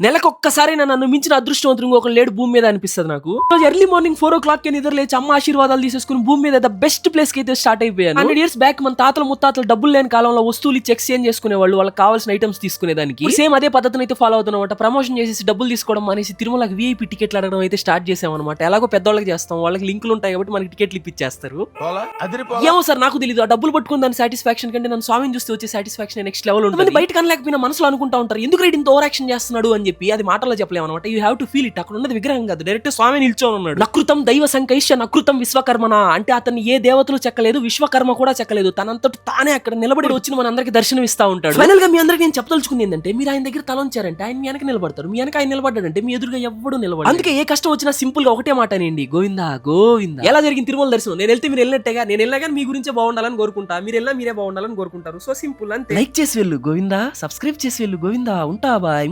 నెలకొక్కసారి నన్ను మించిన అదృష్టవంతుడు ఇంకొకడు లేడు భూమి మీద అనిపిస్తది నాకు. రోజు ఎర్లీ మార్నింగ్ 4 o'clock నిద్ర లేచి అమ్మ ఆశీర్వాదాలు తీసేసుకుని భూమి మీద ద బెస్ట్ ప్లేస్ కి అయితే స్టార్ట్ అయిపోయాను. 100 years బ్యాక్ మన తాతలు ముత్తాతలు డబ్బులు లేని కాలంలో వస్తువులు ఇచ్చి ఎక్స్చేంజ్ చేసుకునేవాళ్ళు, వాళ్ళకి కావాల్సిన ఐటమ్స్ తీసుకునేదానికి. సేమ్ అదే పద్ధతిని అయితే ఫాలో అవుతున్నమాట. ప్రమోషన్ చేసేసి డబ్బులు తీసుకోవడం అనేసి తిరుమలకి VIP టికెట్లు అడగడం అయితే స్టార్ట్ చేసామన్నమాట. ఎలాగో పెద్దవాళ్ళకి చేస్తాం, వాళ్ళకి లింకులు ఉంటాయి కాబట్టి మనకి టికెట్లు ఇప్పించేస్తారు. ఏమో సార్ నాకు తెలియదు, ఆ డబ్బులు పట్టుకుని దాని సాటిస్ఫాక్షన్ కంటే నన్ను స్వామిని చూస్తే వచ్చే సాటిస్ఫాక్షన్ నెక్స్ట్ లెవెల్ ఉంటుంది. బయట కనలేకపోయినా మనసులో అనుకుంటా ఉంటారు ఎందుకు రైట్ ఇంత ఓవర్ యాక్షన్ చేస్తున్నాడు అని చెప్పి. అది మాటల్లో చెప్పలేము అనమాట. You have to feel it. అక్కడ ఉన్నది విగ్రహం కాదు, డైరెక్ట్ స్వామి నిల్చొని ఉన్నాడు. నకృతం దైవ సంకైష్య నకృతం విశ్వకర్మన అంటే అతన్ని ఏ దేవతలు చెక్కలేదు, విశ్వకర్మ కూడా చెక్కలేదు. తనంతటి తానే అక్కడ నిలబడి వచ్చిన మన అందరికి దర్శనం ఇస్తా ఉంటాడు. ఫైనల్ గా మీ అందరికి నేను చెప్పదలుచుకుంది ఏంటంటే, మీరు ఆయన దగ్గర తలంచారంటే ఆయన మీ వెనక నిలబడతారు, మీ వెనక ఆయన నిలబడ్డాడంటే మీ ఎదురుగా ఎవడు నిలబడు. అందుకే ఏ కష్టం వచ్చినా సింపుల్ గా ఒకటే మాట అండి, గోవిందా గోవిందా. ఎలా జరిగింది తిరుమల దర్శనం? నేను వెళ్తే మీరు వెళ్ళినట్టేగా, నేను వెళ్ళినా కానీ మీ గురించే బాగుండాలని కోరుకుంటా, మీరు వెళ్ళినా మీరే బాగుండాలని కోరుకుంటారు. సో సింపుల్ అంతే. లైక్ చేసి వెళ్ళు గోవిందా, సబ్స్క్రైబ్ చేసి వెళ్ళు గోవిందా. ఉంటా బాయ్.